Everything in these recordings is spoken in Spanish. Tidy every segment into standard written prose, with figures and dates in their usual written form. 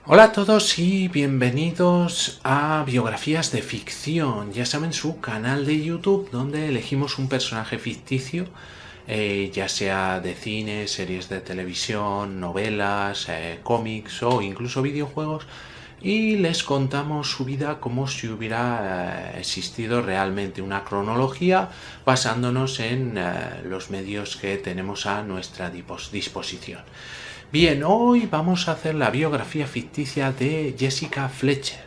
Hola a todos y bienvenidos a Biografías de Ficción. Ya saben, su canal de YouTube donde elegimos un personaje ficticio, ya sea de cine, series de televisión, novelas, cómics o incluso videojuegos, y les contamos su vida como si hubiera existido realmente, una cronología basándonos en los medios que tenemos a nuestra disposición. Bien, hoy vamos a hacer la biografía ficticia de Jessica Fletcher.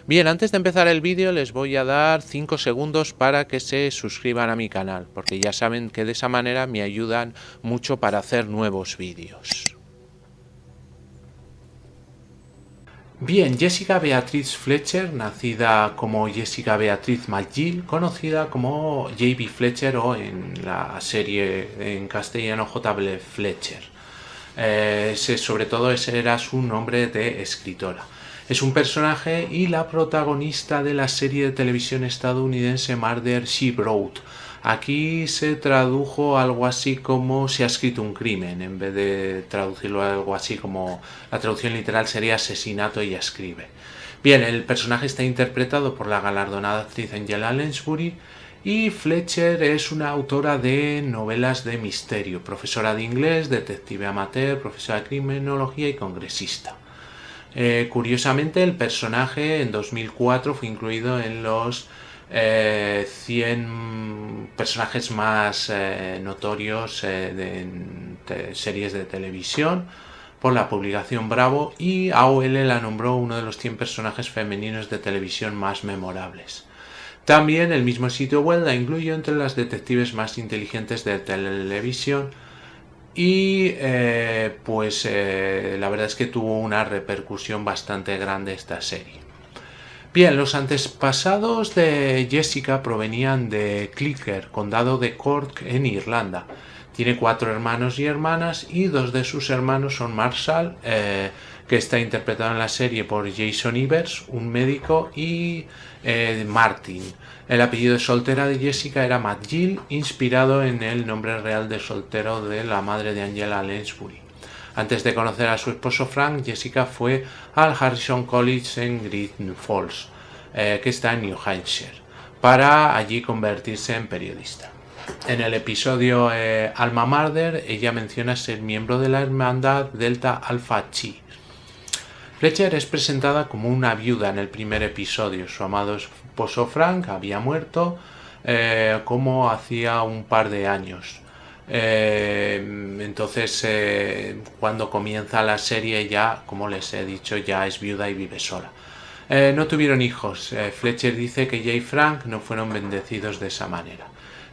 Bien, antes de empezar el vídeo les voy a dar 5 segundos para que se suscriban a mi canal, porque ya saben que de esa manera me ayudan mucho para hacer nuevos vídeos. Bien, Jessica Beatriz Fletcher, nacida como Jessica Beatriz McGill, conocida como J.B. Fletcher o en la serie en castellano J.B. Fletcher. Sobre todo ese era su nombre de escritora. Es un personaje y la protagonista de la serie de televisión estadounidense Murder, She Wrote. Aquí se tradujo algo así como se ha escrito un crimen, en vez de traducirlo algo así como la traducción literal sería asesinato y escribe. Bien, el personaje está interpretado por la galardonada actriz Angela Lansbury y Fletcher es una autora de novelas de misterio, profesora de inglés, detective amateur, profesora de criminología y congresista. Curiosamente, el personaje en 2004 fue incluido en los 100 personajes más notorios de series de televisión por la publicación Bravo, y AOL la nombró uno de los 100 personajes femeninos de televisión más memorables. También el mismo sitio web la incluyó entre las detectives más inteligentes de televisión y la verdad es que tuvo una repercusión bastante grande esta serie. Bien, los antepasados de Jessica provenían de Clicker, condado de Cork, en Irlanda. Tiene 4 hermanos y hermanas, y 2 de sus hermanos son Marshall, que está interpretado en la serie por Jason Evers, un médico, y Martin. El apellido de soltera de Jessica era McGill, inspirado en el nombre real de soltero de la madre de Angela Lansbury. Antes de conocer a su esposo Frank, Jessica fue al Harrison College en Great Falls, que está en New Hampshire, para allí convertirse en periodista. En el episodio Alma Mater, ella menciona ser miembro de la hermandad Delta Alpha Chi. Fletcher es presentada como una viuda en el primer episodio. Su amado esposo Frank había muerto como hacía un par de años. Entonces, cuando comienza la serie, ya, como les he dicho, ya es viuda y vive sola. No tuvieron hijos. Fletcher dice que ella y Frank no fueron bendecidos de esa manera,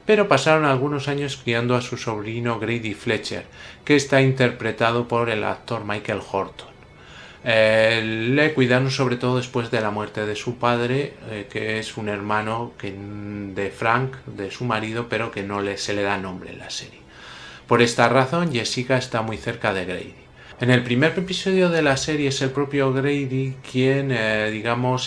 pero pasaron algunos años criando a su sobrino Grady Fletcher, que está interpretado por el actor Michael Horton. Le cuidaron sobre todo después de la muerte de su padre, que es un hermano de Frank, de su marido, pero que no se le da nombre en la serie. Por esta razón, Jessica está muy cerca de Grady. En el primer episodio de la serie es el propio Grady quien,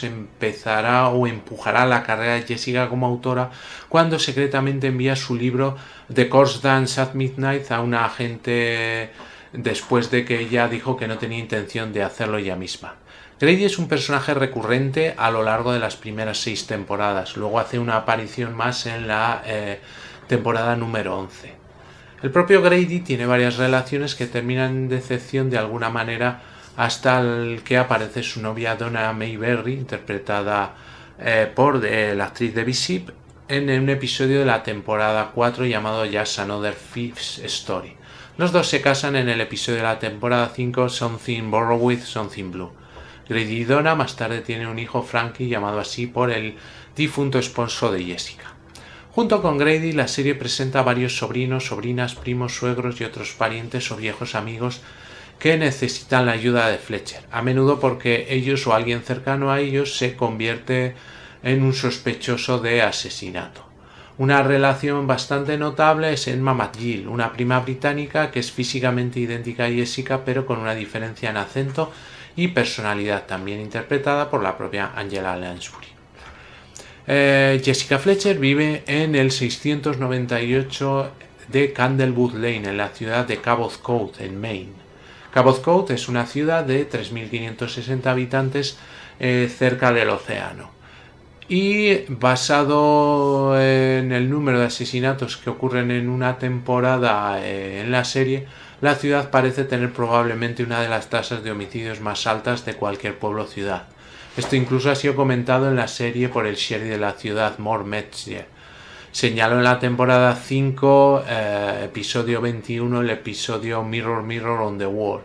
empezará o empujará la carrera de Jessica como autora cuando secretamente envía su libro The Course Dance at Midnight a una agente después de que ella dijo que no tenía intención de hacerlo ella misma. Grady es un personaje recurrente a lo largo de las primeras 6 temporadas, luego hace una aparición más en la temporada número 11. El propio Grady tiene varias relaciones que terminan en decepción de alguna manera, hasta el que aparece su novia Donna Mayberry, interpretada por la actriz Debbie Shipp, en un episodio de la temporada 4 llamado Just Another Fifth Story. Los dos se casan en el episodio de la temporada 5 Something Borrowed, Something Blue. Grady y Donna más tarde tienen un hijo, Frankie, llamado así por el difunto esposo de Jessica. Junto con Grady, la serie presenta a varios sobrinos, sobrinas, primos, suegros y otros parientes o viejos amigos que necesitan la ayuda de Fletcher, a menudo porque ellos o alguien cercano a ellos se convierte en un sospechoso de asesinato. Una relación bastante notable es Emma McGill, una prima británica que es físicamente idéntica a Jessica, pero con una diferencia en acento y personalidad, también interpretada por la propia Angela Lansbury. Jessica Fletcher vive en el 698 de Candlewood Lane, en la ciudad de Cabot Cove, en Maine. Cabot Cove es una ciudad de 3.560 habitantes cerca del océano. Y basado en el número de asesinatos que ocurren en una temporada en la serie, la ciudad parece tener probablemente una de las tasas de homicidios más altas de cualquier pueblo o ciudad. Esto incluso ha sido comentado en la serie por el sheriff de la ciudad, Mort Metzger. Señaló en la temporada 5, episodio 21, el episodio Mirror Mirror on the Wall,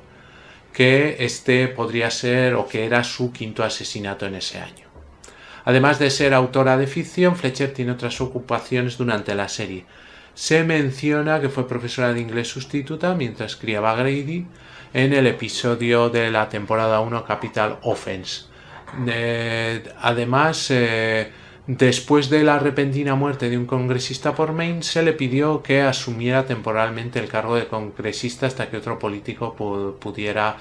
que este podría ser o que era su quinto asesinato en ese año. Además de ser autora de ficción, Fletcher tiene otras ocupaciones durante la serie. Se menciona que fue profesora de inglés sustituta mientras criaba a Grady en el episodio de la temporada 1 Capital Offense. Además, después de la repentina muerte de un congresista por Maine, se le pidió que asumiera temporalmente el cargo de congresista hasta que otro político pudiera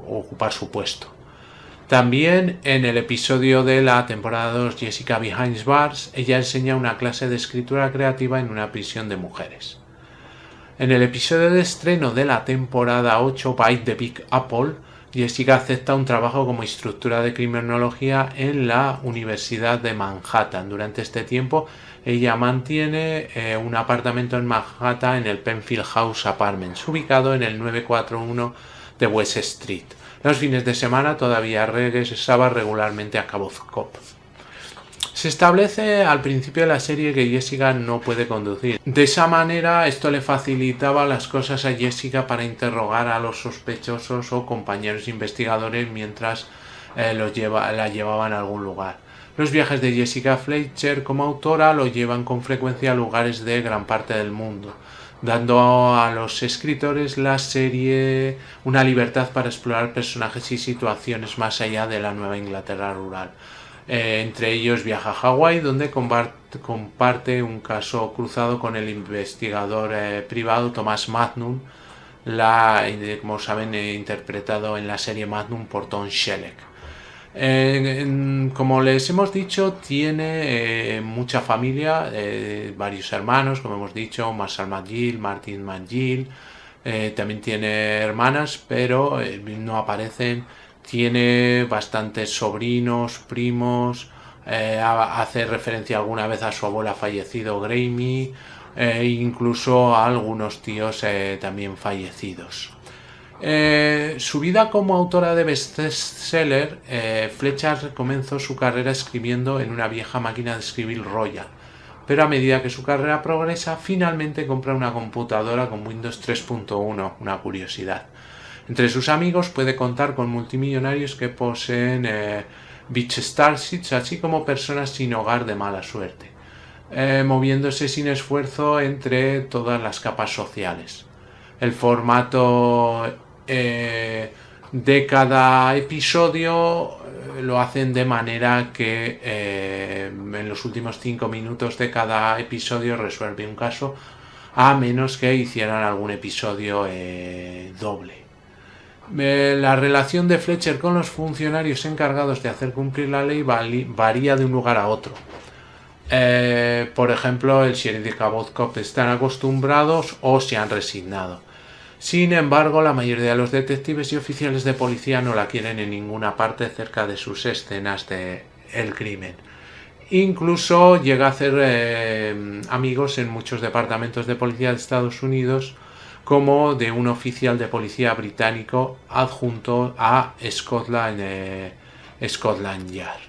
ocupar su puesto. También en el episodio de la temporada 2 Jessica Behind Bars, ella enseña una clase de escritura creativa en una prisión de mujeres. En el episodio de estreno de la temporada 8 Bite the Big Apple, Jessica acepta un trabajo como instructora de criminología en la Universidad de Manhattan. Durante este tiempo ella mantiene un apartamento en Manhattan en el Penfield House Apartments, ubicado en el 941 de West Street. Los fines de semana todavía regresaba regularmente a Cabot Cove. Se establece al principio de la serie que Jessica no puede conducir. De esa manera esto le facilitaba las cosas a Jessica para interrogar a los sospechosos o compañeros investigadores mientras la llevaban a algún lugar. Los viajes de Jessica Fletcher como autora lo llevan con frecuencia a lugares de gran parte del mundo, dando a los escritores la serie una libertad para explorar personajes y situaciones más allá de la Nueva Inglaterra rural. Entre ellos viaja a Hawái, donde comparte un caso cruzado con el investigador privado Thomas Magnum, como saben, interpretado en la serie Magnum por Tom Selleck. Como les hemos dicho, tiene mucha familia, varios hermanos, como hemos dicho, Marshall McGill, Martin McGill, también tiene hermanas, pero no aparecen. Tiene bastantes sobrinos, primos, hace referencia alguna vez a su abuela fallecido, Grammy, incluso a algunos tíos también fallecidos. Su vida como autora de bestseller, Fletcher comenzó su carrera escribiendo en una vieja máquina de escribir Royal, pero a medida que su carrera progresa, finalmente compra una computadora con Windows 3.1, una curiosidad. Entre sus amigos puede contar con multimillonarios que poseen beach starships, así como personas sin hogar de mala suerte, moviéndose sin esfuerzo entre todas las capas sociales. El formato de cada episodio lo hacen de manera que en los últimos 5 minutos de cada episodio resuelve un caso, a menos que hicieran algún episodio doble. La relación de Fletcher con los funcionarios encargados de hacer cumplir la ley varía de un lugar a otro. Por ejemplo, el sheriff de Cabot Cove están acostumbrados o se han resignado. Sin embargo, la mayoría de los detectives y oficiales de policía no la quieren en ninguna parte cerca de sus escenas del crimen. Incluso llega a hacer amigos en muchos departamentos de policía de Estados Unidos, como de un oficial de policía británico adjunto a Scotland Yard.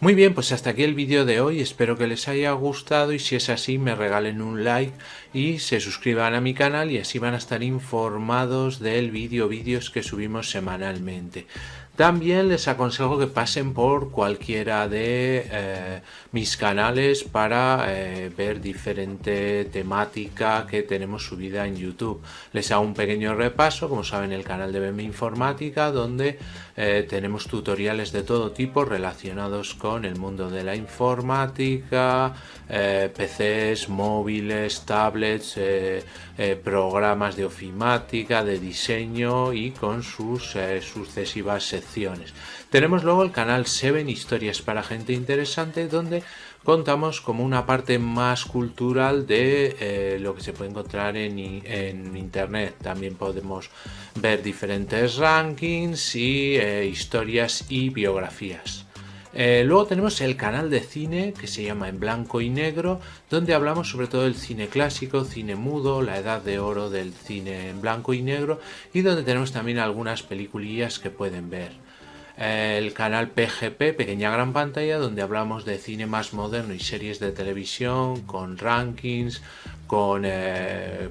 Muy bien, pues hasta aquí el vídeo de hoy, espero que les haya gustado y si es así me regalen un like y se suscriban a mi canal y así van a estar informados del vídeos que subimos semanalmente. También les aconsejo que pasen por cualquiera de mis canales para ver diferente temática que tenemos subida en YouTube. Les hago un pequeño repaso, como saben, el canal de BM Informática, donde tenemos tutoriales de todo tipo relacionados con el mundo de la informática, PCs, móviles, tablets, tablets, programas de ofimática, de diseño y con sus sucesivas secciones. Tenemos luego el canal 7 Historias para Gente Interesante, donde contamos como una parte más cultural de lo que se puede encontrar en internet. También podemos ver diferentes rankings y historias y biografías. Luego tenemos el canal de cine que se llama En Blanco y Negro, donde hablamos sobre todo del cine clásico, cine mudo, la edad de oro del cine en blanco y negro, y donde tenemos también algunas peliculillas que pueden ver. El canal PGP, Pequeña Gran Pantalla, donde hablamos de cine más moderno y series de televisión con rankings, con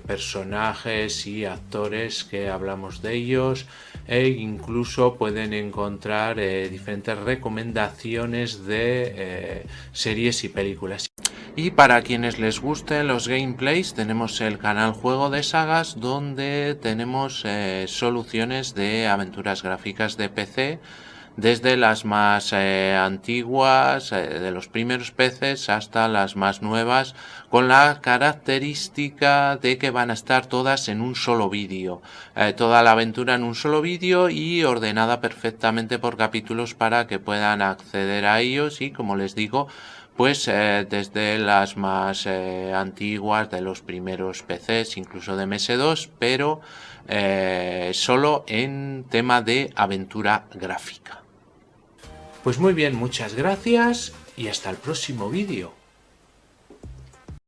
personajes y actores que hablamos de ellos, e incluso pueden encontrar diferentes recomendaciones de series y películas. Y para quienes les gusten los gameplays, tenemos el canal Juego de Sagas, donde tenemos soluciones de aventuras gráficas de PC, desde las más antiguas, de los primeros PCs, hasta las más nuevas, con la característica de que van a estar todas en un solo vídeo, toda la aventura en un solo vídeo y ordenada perfectamente por capítulos para que puedan acceder a ellos. Y como les digo, pues desde las más antiguas, de los primeros PCs, incluso de MS2, pero solo en tema de aventura gráfica. Pues muy bien, muchas gracias y hasta el próximo vídeo.